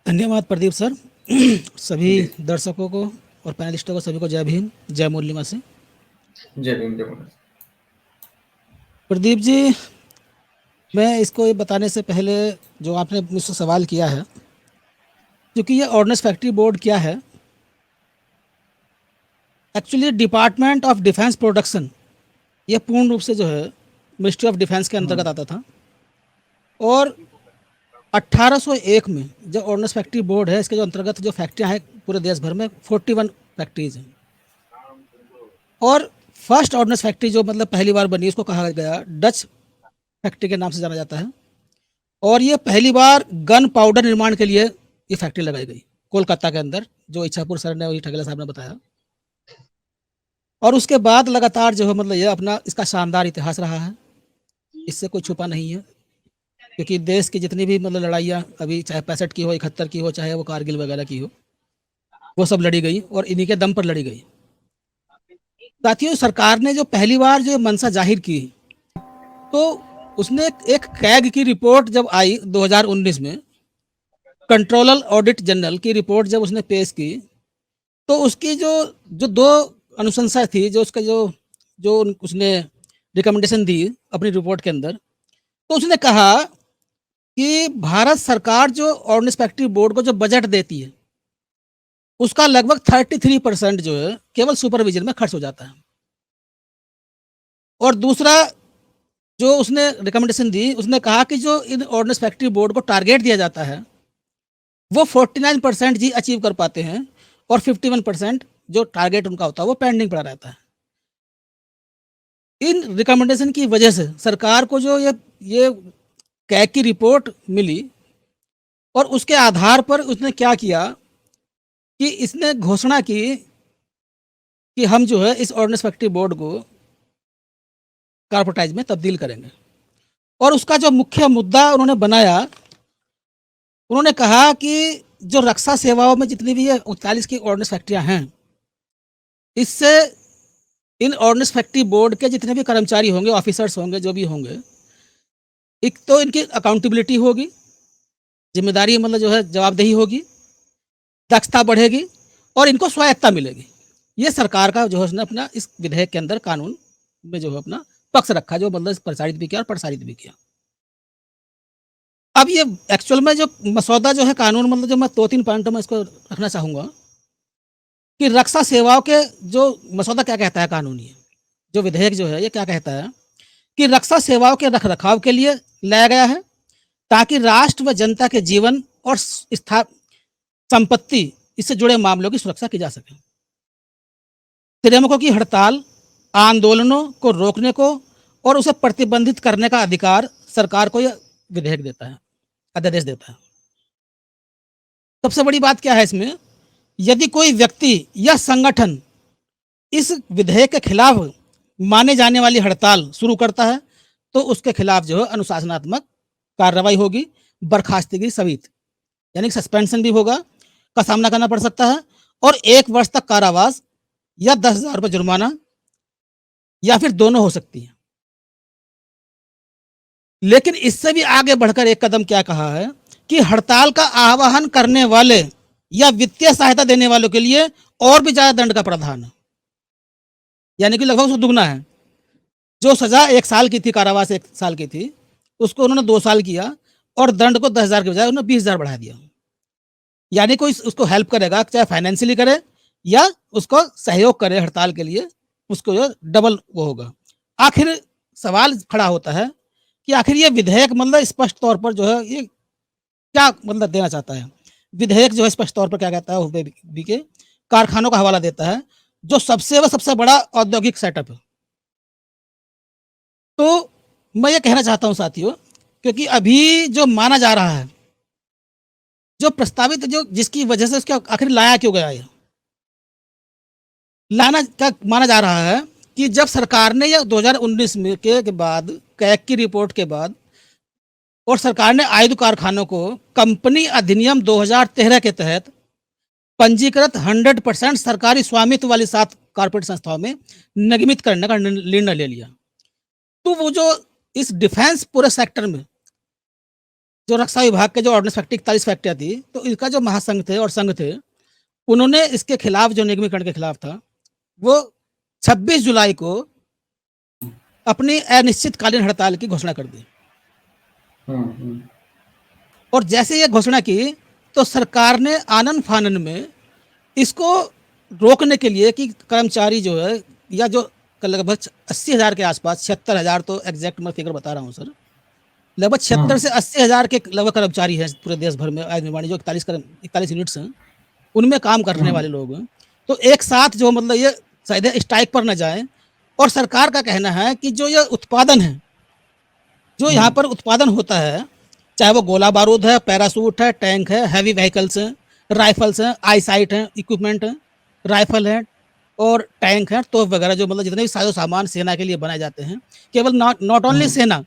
धन्यवाद प्रदीप सर। सभी जी। दर्शकों को और पैनलिस्टों को सभी को जय भीम, जय मुरलीमा से। जय भीम, जय भारत। प्रदीप जी, मैं इसको ये बताने से पहले जो आपने मुझसे सवाल किया है, क्योंकि ये ऑर्डिनेंस फैक्ट्री बोर्ड क्या है, actually department of defence production, ये पूर्ण रूप से जो है मिनिस्ट्री ऑफ डिफेंस के हुँ, अंतर्गत आता था। और 1801 में जो ऑर्डिनेंस फैक्ट्री बोर्ड है, इसके जो अंतर्गत जो फैक्ट्रियाँ हैं पूरे देश भर में 41 फैक्ट्रीज हैं। और फर्स्ट ऑर्डिनेंस फैक्ट्री जो मतलब पहली बार बनी, उसको कहा गया डच फैक्ट्री के नाम से जाना जाता है। और ये पहली बार गन पाउडर निर्माण के लिए ये फैक्ट्री लगाई गई कोलकाता के अंदर, जो इच्छापुर सर ने, वही ठगेला साहब ने बताया। और उसके बाद लगातार जो है मतलब ये अपना इसका शानदार इतिहास रहा है, इससे कोई छुपा नहीं है। क्योंकि देश की जितनी भी मतलब लड़ाइयाँ अभी, चाहे 65 की हो, 71 की हो, चाहे वो कारगिल वगैरह की हो, वो सब लड़ी गई और इन्हीं के दम पर लड़ी गई। साथियों, सरकार ने जो पहली बार जो मंशा जाहिर की, तो उसने एक कैग की रिपोर्ट जब आई 2019 में, कंट्रोलर ऑडिट जनरल की रिपोर्ट जब उसने पेश की, तो उसकी जो जो दो अनुशंसा थी, जो उसका जो जो उसने रिकमेंडेशन दी अपनी रिपोर्ट के अंदर, तो उसने कहा कि भारत सरकार जो ऑर्डिनेंस फैक्ट्री बोर्ड को जो बजट देती है, उसका लगभग 33% जो है केवल सुपरविजन में खर्च हो जाता है। और दूसरा जो उसने रिकमेंडेशन दी, उसने कहा कि जो इन ऑर्डिनेंस फैक्ट्री बोर्ड को टारगेट दिया जाता है, वो 49% जी अचीव कर पाते हैं, और 51% जो टारगेट उनका होता है वो पेंडिंग पड़ा रहता है। इन रिकमेंडेशन की वजह से सरकार को जो ये कैग की रिपोर्ट मिली, और उसके आधार पर उसने क्या किया कि इसने घोषणा की कि हम जो है इस ऑर्डिनेंस फैक्ट्री बोर्ड को कारपोरेटाइज में तब्दील करेंगे। और उसका जो मुख्य मुद्दा उन्होंने बनाया, उन्होंने कहा कि जो रक्षा सेवाओं में जितनी भी ये 39 की ऑर्डिनेंस फैक्ट्रियां हैं, इससे इन ऑर्डिनेंस फैक्ट्री बोर्ड के जितने भी कर्मचारी होंगे, ऑफिसर्स होंगे, जो भी होंगे, एक तो इनकी अकाउंटेबिलिटी होगी, जिम्मेदारी मतलब जो है जवाबदेही होगी, दक्षता बढ़ेगी, और इनको स्वायत्ता मिलेगी। ये सरकार का जो है उसने अपना इस विधेयक के अंदर कानून में जो है अपना पक्ष रखा, जो मतलब प्रसारित भी किया और प्रसारित भी किया। अब ये एक्चुअल में जो मसौदा जो है कानून, मतलब जो मैं 2-3 पॉइंटों में इसको रखना चाहूँगा कि रक्षा सेवाओं के जो मसौदा क्या कहता है, कानूनी जो विधेयक जो है ये क्या कहता है कि रक्षा सेवाओं के रख रखाव के लिए लाया गया है, ताकि राष्ट्र व जनता के जीवन और संपत्ति, इससे जुड़े मामलों की सुरक्षा की जा सके। श्रमिकों की हड़ताल, आंदोलनों को रोकने को और उसे प्रतिबंधित करने का अधिकार सरकार को यह विधेयक देता है, अध्यादेश देता है। सबसे बड़ी बात क्या है इसमें, यदि कोई व्यक्ति या संगठन इस विधेयक के खिलाफ माने जाने वाली हड़ताल शुरू करता है, तो उसके खिलाफ जो है अनुशासनात्मक कार्रवाई होगी, बर्खास्तगी सहित, यानी सस्पेंशन भी होगा, का सामना करना पड़ सकता है, और 1 वर्ष तक कारावास या 10,000 रुपये जुर्माना, या फिर दोनों हो सकती है। लेकिन इससे भी आगे बढ़कर एक कदम क्या कहा है कि हड़ताल का आह्वान करने वाले या वित्तीय सहायता देने वालों के लिए और भी ज्यादा दंड का प्रावधान है, यानी कि लगभग उसको दुगना है। जो सजा 1 साल की थी, कारावास 1 साल की थी, उसको उन्होंने 2 साल किया, और दंड को 10,000 के बजाय उन्होंने 20,000 बढ़ा दिया। यानी कोई उसको हेल्प करेगा, चाहे फाइनेंशियली करे या उसको सहयोग करे हड़ताल के लिए, उसको जो डबल वो होगा। आखिर सवाल खड़ा होता है कि आखिर ये विधेयक मतलब स्पष्ट तौर पर जो है ये क्या मतलब देना चाहता है। विधेयक जो है स्पष्ट तौर पर क्या कहता है, के कारखानों का हवाला देता है, जो सबसे बड़ा औद्योगिक सेटअप है। तो मैं ये कहना चाहता हूँ साथियों, क्योंकि अभी जो माना जा रहा है, जो प्रस्तावित, जो जिसकी वजह से उसका आखिर लाया क्यों गया, ये लाना क्या माना जा रहा है कि जब सरकार ने यह 2019 में के बाद, कैग की रिपोर्ट के बाद, और सरकार ने आयुध कारखानों को कंपनी अधिनियम 2013 के तहत पंजीकृत 100% सरकारी स्वामित्व वाली 7 कारपोरेट संस्थाओं में निगमित करने का निर्णय ले लिया। तो वो जो इस डिफेंस पूरे सेक्टर में जो रक्षा विभाग के जो ऑर्डिनेंस फैक्ट्री 41 फैक्ट्रियाँ थी, तो इनका जो महासंघ थे और संघ थे, उन्होंने इसके खिलाफ जो निगमीकरण के खिलाफ था, वो 26 जुलाई को अपनी अनिश्चितकालीन हड़ताल की घोषणा कर दी। और जैसे ये घोषणा की, तो सरकार ने आनन-फानन में इसको रोकने के लिए कि कर्मचारी जो है, या जो लगभग 80,000 के आसपास, 76,000 तो एग्जैक्ट मैं फिगर बता रहा हूँ सर, लगभग 76 से 80,000 के लगभग कर्मचारी हैं पूरे देश भर में, आज निर्माणी जो 41 यूनिट्स हैं, उनमें काम करने वाले लोग हैं। तो एक साथ जो मतलब ये शायद स्ट्राइक पर न जाए, और सरकार का कहना है कि जो ये उत्पादन है, जो यहाँ पर उत्पादन होता है, चाहे वो गोला बारूद है, पैरासूट है, टैंक है, हैवी व्हीकल्स हैं, राइफल्स हैं, आई साइट हैं, इक्विपमेंट हैं, राइफल है और टैंक है, तोप वगैरह, जो मतलब जितने भी साजो सामान सेना के लिए बनाए जाते हैं, केवल नॉट ओनली सेना,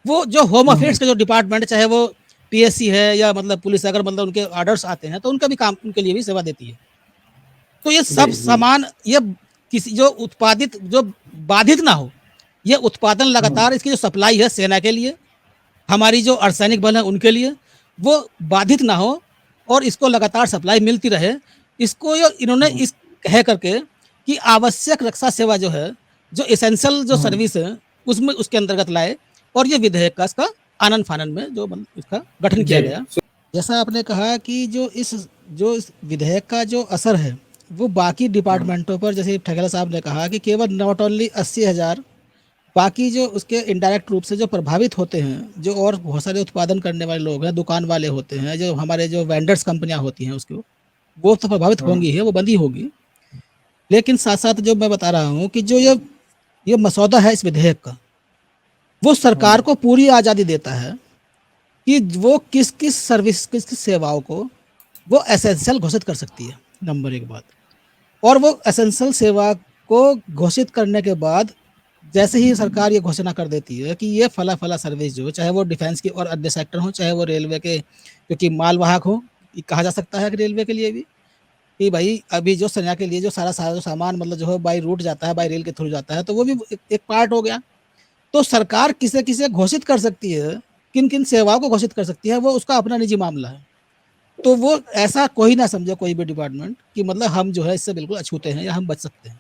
वो जो होम अफेयर्स के जो डिपार्टमेंट, चाहे वो पीएससी है या मतलब पुलिस, अगर मतलब उनके ऑर्डर्स आते हैं, तो उनका भी काम, उनके लिए भी सेवा देती है। तो ये सब सामान, ये किसी जो उत्पादित, जो बाधित ना हो, ये उत्पादन लगातार, इसकी जो सप्लाई है सेना के लिए, हमारी जो अर्धसैनिक बल है उनके लिए, वो बाधित ना हो और इसको लगातार सप्लाई मिलती रहे। इसको इन्होंने इस कह करके कि आवश्यक रक्षा सेवा जो है, जो एसेंशियल जो सर्विस है, उसमें उसके अंतर्गत लाए, और ये विधेयक का इसका आनन फानन में जो इसका गठन किया गया। जैसा आपने कहा कि जो इस विधेयक का जो असर है, वो बाकी डिपार्टमेंटों पर, जैसे ठेकेदार साहब ने कहा कि केवल नॉट ओनली 80,000, बाकी जो उसके इनडायरेक्ट रूप से जो प्रभावित होते हैं, जो और बहुत सारे उत्पादन करने वाले लोग हैं, दुकान वाले होते हैं, जो हमारे जो वेंडर्स कंपनियां होती हैं उसको, वो तो प्रभावित होंगी ही, वो बंद ही होगी। लेकिन साथ साथ जो मैं बता रहा हूँ कि जो ये मसौदा है इस विधेयक का, वो सरकार को पूरी आज़ादी देता है कि वो किस किस सर्विस, किस किस सेवाओं को वो एसेंशियल घोषित कर सकती है, नंबर एक बात। और वो एसेंशियल सेवा को घोषित करने के बाद, जैसे ही सरकार ये घोषणा कर देती है कि ये फला फला सर्विस जो, चाहे वो डिफेंस की और अन्य सेक्टर हो, चाहे वो रेलवे के, क्योंकि मालवाहक हो, कहा जा सकता है कि रेलवे के लिए भी, कि भाई अभी जो सेना के लिए जो सारा सामान मतलब जो है बाई रूट जाता है, बाई रेल के थ्रू जाता है, तो वो भी एक पार्ट हो गया। तो सरकार किसे किसे घोषित कर सकती है, किन किन सेवाओं को घोषित कर सकती है, वो उसका अपना निजी मामला है। तो वो ऐसा कोई ना समझे, कोई भी डिपार्टमेंट, कि मतलब हम जो है इससे बिल्कुल अछूते हैं या हम बच सकते हैं।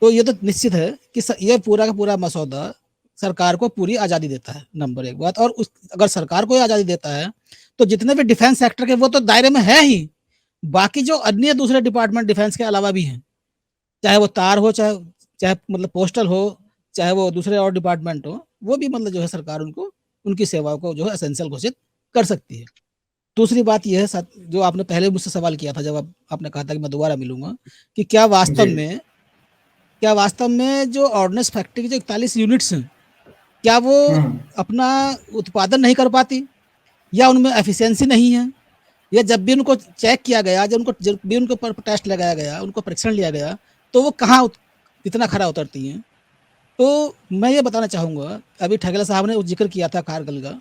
तो ये तो निश्चित है कि ये पूरा का पूरा मसौदा सरकार को पूरी आज़ादी देता है, नंबर एक बात। और अगर सरकार को आज़ादी देता है, तो जितने भी डिफेंस सेक्टर के, वो तो दायरे में है ही, बाकी जो अन्य दूसरे डिपार्टमेंट डिफेंस के अलावा भी हैं, चाहे वो तार हो, चाहे चाहे मतलब पोस्टल हो, चाहे वो दूसरे और डिपार्टमेंट हो, वो भी मतलब जो है सरकार उनको, उनकी सेवाओं को जो है एसेंशियल घोषित कर सकती है। दूसरी बात यह है, जो आपने पहले मुझसे सवाल किया था, जब आपने कहा था कि मैं दोबारा मिलूंगा, कि क्या वास्तव में जो ऑर्डिनेंस फैक्ट्री की जो 41 यूनिट्स हैं, क्या वो अपना उत्पादन नहीं कर पाती, या उनमें एफिशिएंसी नहीं है, या जब भी उनको चेक किया गया, जब भी उनको पर टेस्ट लगाया गया, उनको परीक्षण लिया गया, तो वो कहाँ कितना खरा उतरती हैं। तो मैं ये बताना चाहूँगा, अभी ठेकेदार साहब ने जिक्र किया था कारगिल का,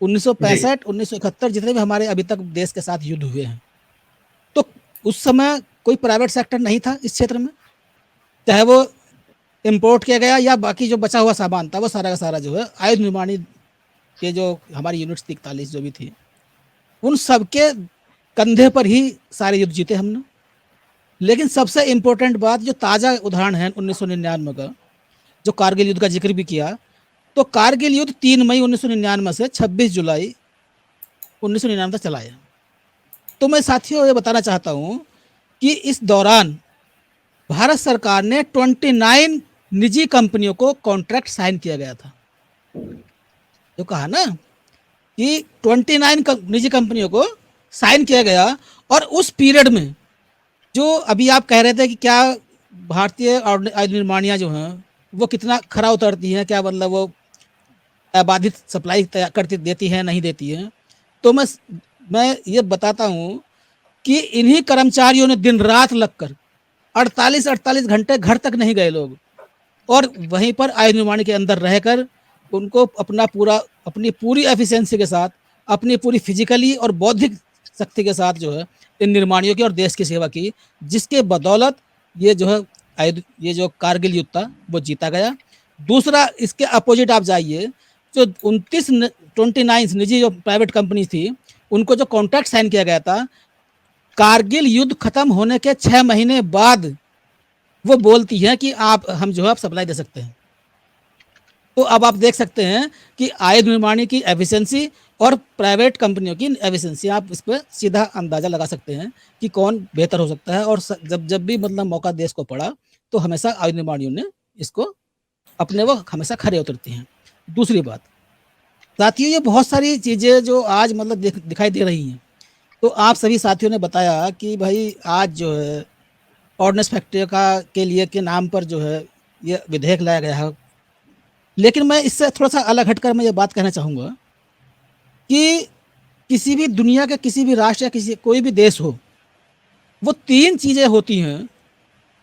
1965, 1971 जितने भी हमारे अभी तक देश के साथ युद्ध हुए हैं, तो उस समय कोई प्राइवेट सेक्टर नहीं था इस क्षेत्र में, चाहे वो इम्पोर्ट किया गया या बाकी जो बचा हुआ सामान था, वो सारा का सारा जो है आयुध निर्माणी के जो हमारी यूनिट्स 41 जो भी थी, उन सबके कंधे पर ही सारे युद्ध जीते हमने। लेकिन सबसे इम्पोर्टेंट बात, जो ताज़ा उदाहरण है 1999 का, जो कारगिल युद्ध का जिक्र भी किया, तो कारगिल युद्ध 3 मई 1999 से 26 जुलाई 1999 तक चला है। तो मैं साथियों ये बताना चाहता हूँ कि इस दौरान भारत सरकार ने 29 निजी कंपनियों को कॉन्ट्रैक्ट साइन किया गया था। जो कहा ना कि 29 निजी कंपनियों को साइन किया गया, और उस पीरियड में जो अभी आप कह रहे थे कि क्या भारतीय आयुध निर्माणियाँ जो हैं वो कितना खरा उतरती हैं, क्या मतलब वो बाधित सप्लाई करती देती हैं, नहीं देती हैं, तो मैं ये बताता हूँ कि इन्हीं कर्मचारियों ने दिन रात लगकर 48 घंटे घर तक नहीं गए लोग, और वहीं पर आयुध निर्माण के अंदर रहकर उनको अपनी पूरी एफिशिएंसी के साथ, अपनी पूरी फिजिकली और बौद्धिक शक्ति के साथ जो है इन निर्माणियों की और देश की सेवा की, जिसके बदौलत ये जो है ये जो कारगिल युद्ध था वो जीता गया। दूसरा, इसके अपोजिट आप जाइए जो 29 निजी जो प्राइवेट कंपनी थी, उनको जो कॉन्ट्रैक्ट साइन किया गया था, कारगिल युद्ध खत्म होने के 6 महीने बाद वो बोलती है कि हम जो है आप सप्लाई दे सकते हैं। तो अब आप देख सकते हैं कि आयुध निर्माणी की एफिशिएंसी और प्राइवेट कंपनियों की एफिशिएंसी, आप इस पर सीधा अंदाजा लगा सकते हैं कि कौन बेहतर हो सकता है। और जब भी मतलब मौका देश को पड़ा तो हमेशा आयुध निर्माणियों ने इसको अपने वो हमेशा खरे उतरती हैं। दूसरी बात साथियों, ये बहुत सारी चीज़ें जो आज मतलब दिखाई दे रही हैं। तो आप सभी साथियों ने बताया कि भाई आज जो है ऑर्डिनेंस फैक्ट्री के लिए के नाम पर जो है ये विधेयक लाया गया है। लेकिन मैं इससे थोड़ा सा अलग हटकर मैं ये बात कहना चाहूँगा कि किसी भी दुनिया के किसी भी राष्ट्र या कोई भी देश हो, वो 3 चीज़ें होती हैं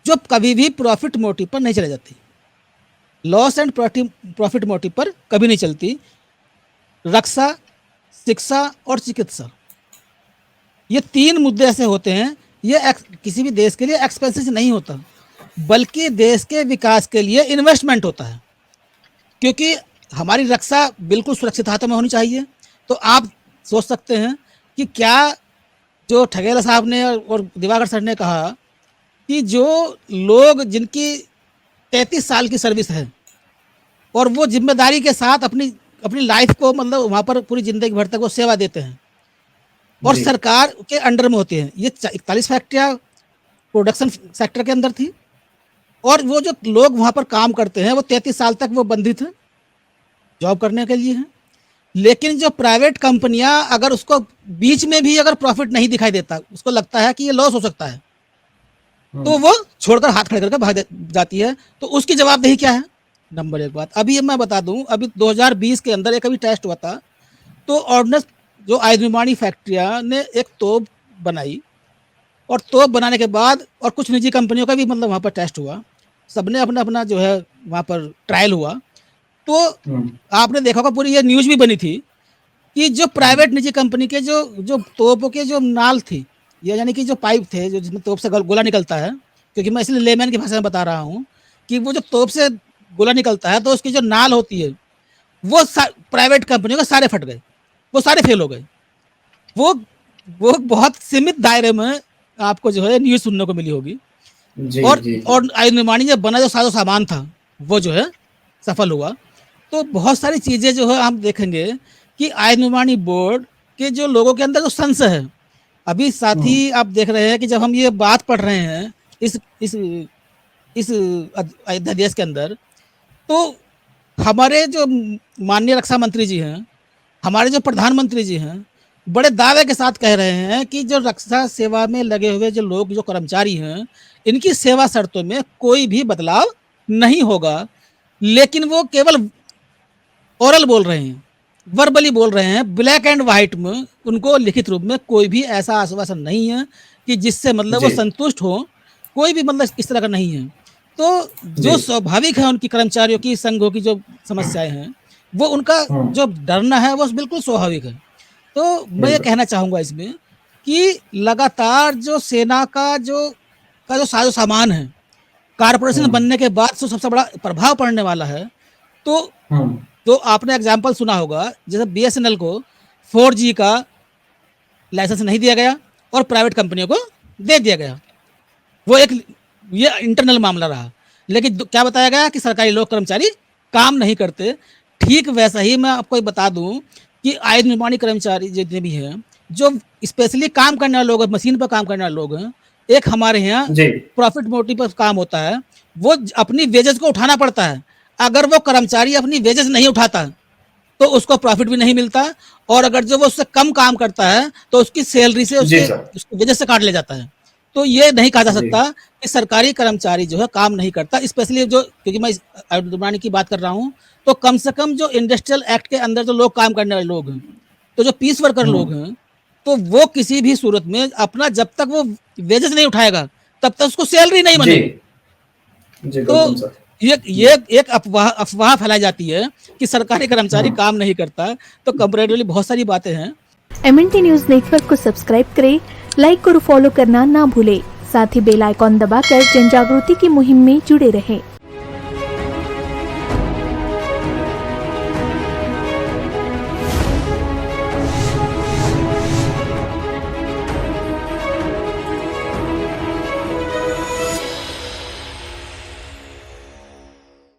जो कभी भी प्रॉफिट मोटिव पर नहीं चली जाती। लॉस एंड प्रॉफिट मोटिव पर कभी नहीं चलती। रक्षा, शिक्षा और चिकित्सा, ये 3 मुद्दे ऐसे होते हैं। ये किसी भी देश के लिए एक्सपेंसेस नहीं होता, बल्कि देश के विकास के लिए इन्वेस्टमेंट होता है। क्योंकि हमारी रक्षा बिल्कुल सुरक्षित हाथों में होनी चाहिए। तो आप सोच सकते हैं कि क्या जो ठगेला साहब ने और दिवाकर सर ने कहा कि जो लोग जिनकी 33 साल की सर्विस है और वो जिम्मेदारी के साथ अपनी लाइफ को मतलब वहाँ पर पूरी ज़िंदगी भर तक वो सेवा देते हैं और सरकार के अंडर में होते हैं। ये 41 फैक्ट्रियाँ प्रोडक्शन सेक्टर के अंदर थी और वो जो लोग वहाँ पर काम करते हैं वो 33 साल तक वो बंधित हैं, जॉब करने के लिए हैं। लेकिन जो प्राइवेट कंपनियां अगर उसको बीच में भी अगर प्रॉफिट नहीं दिखाई देता, उसको लगता है कि ये लॉस हो सकता है, तो वो छोड़कर हाथ खड़े करके भाग जाती है। तो उसकी जवाबदेही क्या है? नंबर 1 बात, अभी मैं बता दूं, अभी 2020 के अंदर एक अभी टेस्ट हुआ था। तो ऑर्डिनेंस जो आयुध निर्माणी फैक्ट्रियां ने एक तोप बनाई और तोप बनाने के बाद और कुछ निजी कंपनियों का भी मतलब वहाँ पर टेस्ट हुआ, सबने अपना अपना जो है वहाँ पर ट्रायल हुआ। तो आपने देखा होगा, पूरी ये न्यूज़ भी बनी थी कि जो प्राइवेट निजी कंपनी के जो तोपों के जो नाल थी, ये यानी कि जो पाइप थे जो जिसमें तोप से गोला निकलता है, क्योंकि मैं इसलिए लेमैन की भाषा में बता रहा हूँ कि वो जो तोप से गोला निकलता है तो उसकी जो नाल होती है वो प्राइवेट कंपनियों के सारे फट गए, वो सारे फेल हो गए। वो बहुत सीमित दायरे में आपको जो है न्यूज़ सुनने को मिली होगी। और आयुध निर्माणी जब बना जो साजो सामान था वो जो है सफल हुआ। तो बहुत सारी चीज़ें जो है हम देखेंगे कि आयुध निर्माणी बोर्ड के जो लोगों के अंदर जो संशय है, अभी साथी आप देख रहे हैं कि जब हम ये बात पढ़ रहे हैं इस अध्यादेश के अंदर, तो हमारे जो माननीय रक्षा मंत्री जी हैं, हमारे जो प्रधानमंत्री जी हैं, बड़े दावे के साथ कह रहे हैं कि जो रक्षा सेवा में लगे हुए जो लोग जो कर्मचारी हैं, इनकी सेवा शर्तों में कोई भी बदलाव नहीं होगा। लेकिन वो केवल ओरल बोल रहे हैं, वर्बली बोल रहे हैं, ब्लैक एंड वाइट में उनको लिखित रूप में कोई भी ऐसा आश्वासन नहीं है कि जिससे मतलब वो संतुष्ट हो, कोई भी मतलब इस तरह का नहीं है। तो जो स्वाभाविक है उनकी कर्मचारियों की संघों की जो समस्याएं हैं, वो उनका जो डरना है वो बिल्कुल स्वाभाविक है। तो मैं ये कहना चाहूँगा इसमें कि लगातार जो सेना का जो साजो सामान है, कारपोरेशन बनने के बाद तो सबसे बड़ा प्रभाव पड़ने वाला है। तो आपने एग्जाम्पल सुना होगा, जैसे BSNL को 4G का लाइसेंस नहीं दिया गया और प्राइवेट कंपनियों को दे दिया गया। वो ये इंटरनल मामला रहा, लेकिन क्या बताया गया कि सरकारी लोग कर्मचारी काम नहीं करते। ठीक वैसा ही मैं आपको बता दूं कि आयुध निर्माणी कर्मचारी जितने भी हैं, जो स्पेशली काम करने वाले लोग हैं, मशीन पर काम करने वाले लोग हैं, एक हमारे यहाँ प्रॉफिट मोटिव पर काम होता है, वो अपनी वेजेस को उठाना पड़ता है। अगर वो कर्मचारी अपनी वेजेस नहीं उठाता तो उसको प्रॉफिट भी नहीं मिलता, और अगर जो वो उससे कम काम करता है तो उसकी सैलरी से उसकी वेजेस से काट ले जाता है। तो ये नहीं कहा जा सकता कि सरकारी कर्मचारी जो है काम नहीं करता। स्पेशली जो, क्योंकि मैं आयुध निर्माणी की बात कर रहा हूँ, तो कम से कम जो इंडस्ट्रियल एक्ट के अंदर जो लोग काम करने वाले लोग हैं, तो जो पीस वर्कर लोग हैं, तो वो किसी भी सूरत में अपना जब तक वो वेजेस नहीं उठाएगा तब तक उसको सैलरी नहीं बनेगी। तो ये एक अफवाह फैलाई जाती है कि सरकारी कर्मचारी काम नहीं करता। तो कंपैरेटिवली बहुत सारी बातें हैं। MNT न्यूज नेटवर्क को सब्सक्राइब करें, लाइक और फॉलो करना ना भूलें। साथ ही बेल आइकॉन दबाकर जन जागृति की मुहिम में जुड़े रहें।